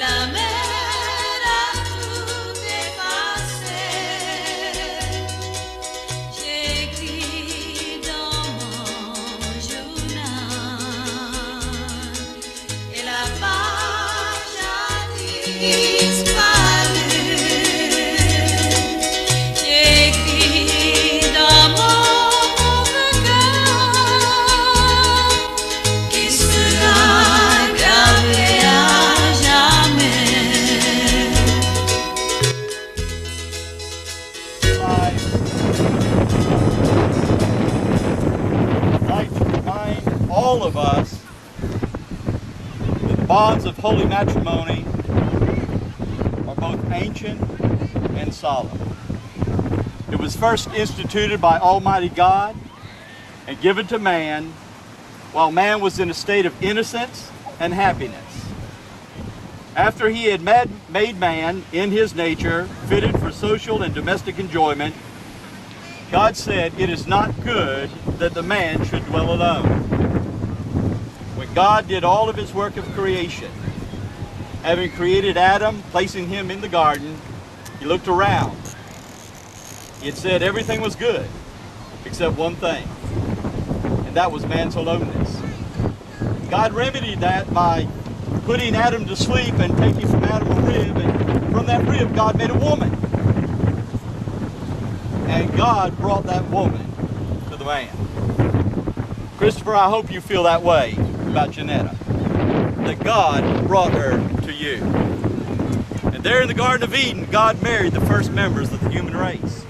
la mer a tout effacé. J'écris dans mon journal et la page a disparu. J'écris dans mon pauvre cœur qui sera gravé à jamais. I'd like to remind all of us that the bonds of holy matrimony are both ancient and solemn. It was first instituted by Almighty God and given to man while man was in a state of innocence and happiness. After he had made man in his nature fitted for social and domestic enjoyment, God said, "It is not good that the man should dwell alone." When God did all of his work of creation, having created Adam, placing him in the garden, he looked around. He had said everything was good except one thing, and that was man's aloneness. God remedied that by putting Adam to sleep and taking from Adam a rib, and from that rib God made a woman. And God brought that woman to the man. Christopher, I hope you feel that way about Janetta, that God brought her to you. And there in the Garden of Eden, God married the first members of the human race,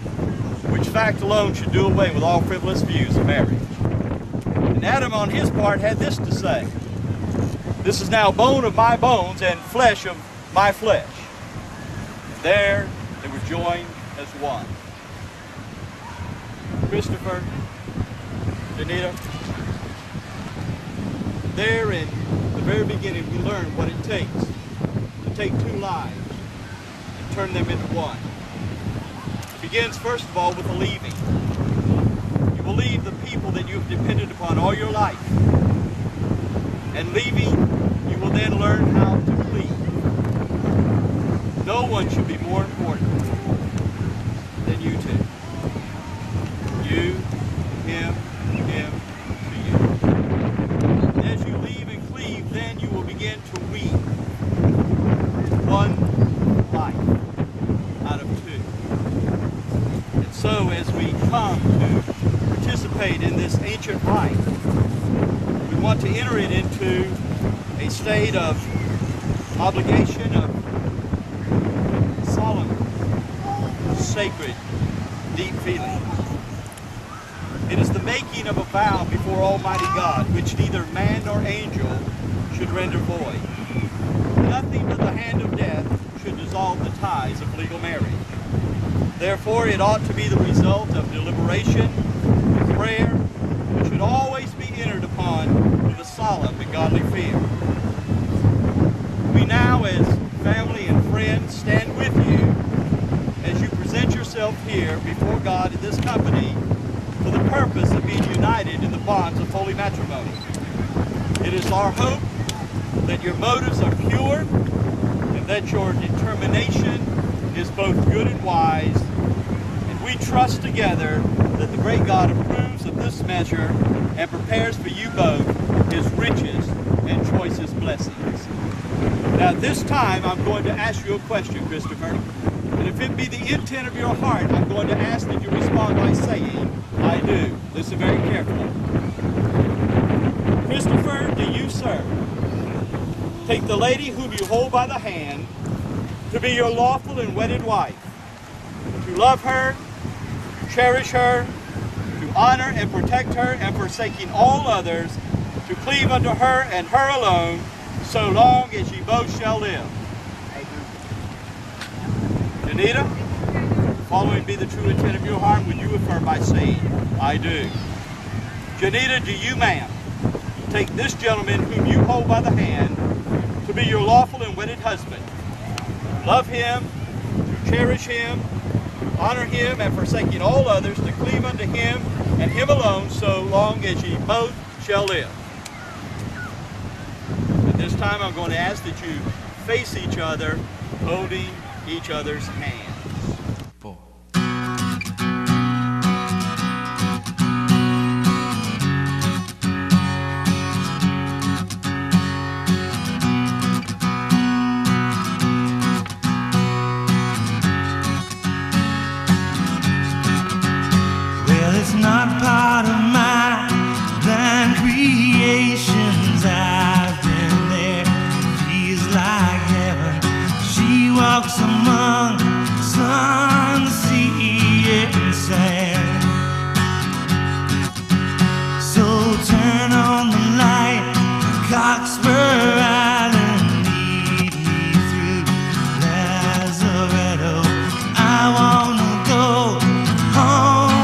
which fact alone should do away with all frivolous views of marriage. And Adam on his part had this to say: "This is now bone of my bones and flesh of my flesh." And there they were joined as one. Christopher, Janita, there in the very beginning we learned what it takes to take two lives and turn them into one. It begins first of all with a leaving. You will leave the people that you have depended upon all your life. And leaving, you will then learn how to cleave. No one should be more important than you two. You, him, to you. And as you leave and cleave, then you will begin to weave one life out of two. And so as we come to participate in this ancient rite, we want to enter it into a state of obligation, of solemn, sacred, deep feeling. It is the making of a vow before Almighty God, which neither man nor angel should render void. Nothing but the hand of death should dissolve the ties of legal marriage. Therefore, it ought to be the result of deliberation, prayer, and should always be entered upon with a solemn and godly fear. We now, as family and friends, stand with you as you present yourself here before God in this company for the purpose of being united in the bonds of holy matrimony. It is our hope that your motives are pure and that your determination is both good and wise, and we trust together that the great God approves of this measure and prepares for you both his richest and choicest blessings. Now at this time I'm going to ask you a question, Christopher, and if it be the intent of your heart, I'm going to ask that you respond by saying, "I do." Listen very carefully. Christopher, do you, sir, take the lady whom you hold by the hand to be your lawful and wedded wife, to love her, to cherish her, to honor and protect her, and forsaking all others, to cleave unto her and her alone, so long as ye both shall live? Janita, following be the true intent of your heart, would you affirm by saying, "I do"? Janita, do you, ma'am, take this gentleman whom you hold by the hand to be your lawful and wedded husband, love him, to cherish him, to honor him, and forsaking all others, to cleave unto him and him alone, so long as ye both shall live? At this time, I'm going to ask that you face each other, holding each other's hands. It's not part of my blind creations. I've been there. Feels like heaven. She walks among sun, sea, and sand. So turn on the light, Cockspur Island, lead me through Lazaretto. I wanna go home.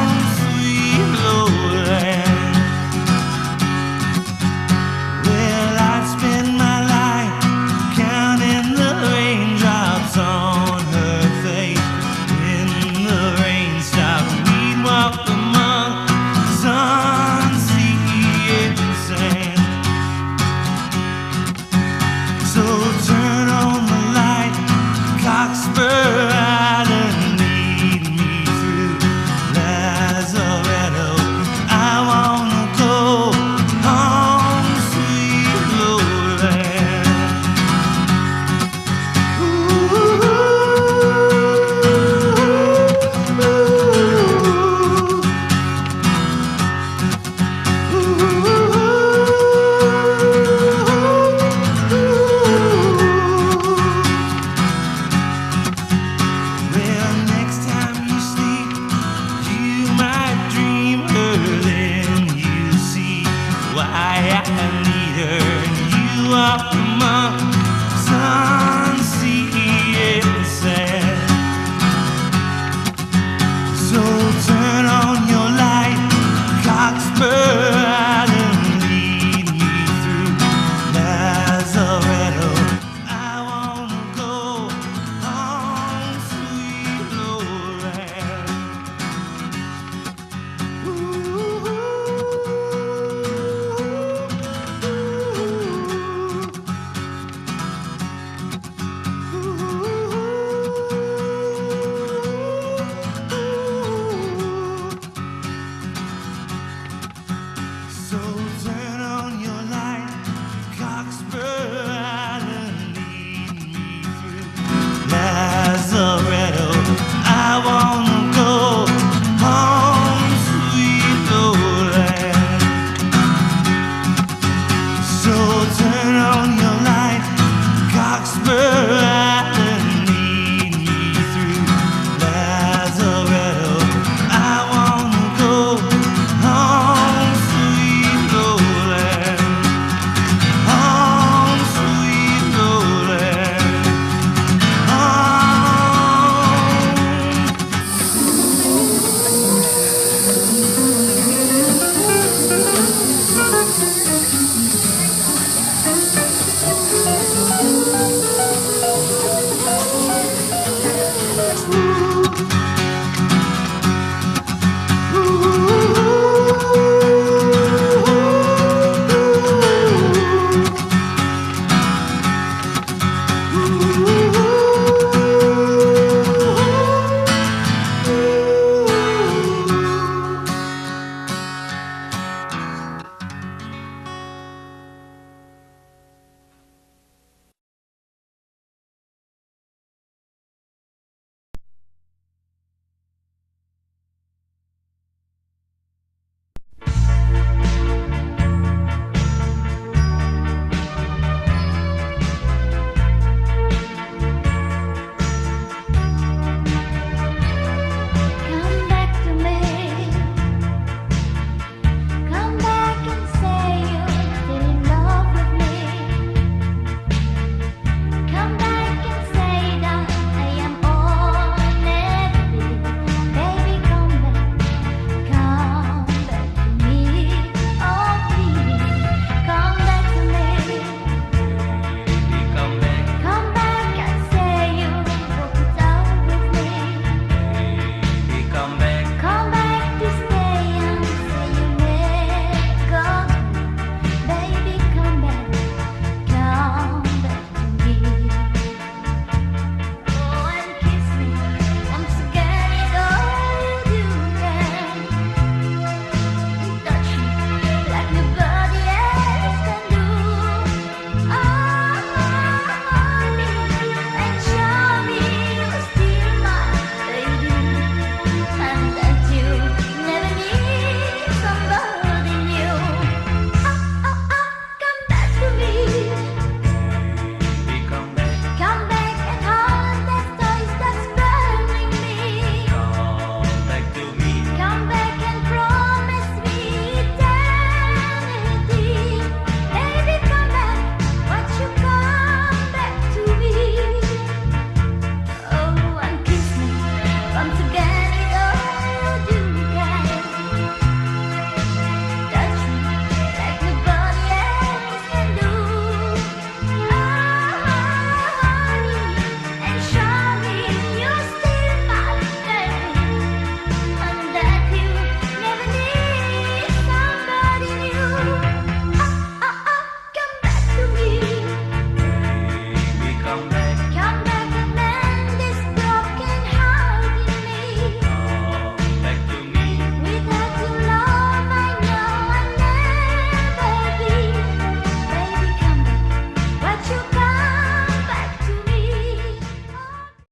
Turn on your light, Cockspur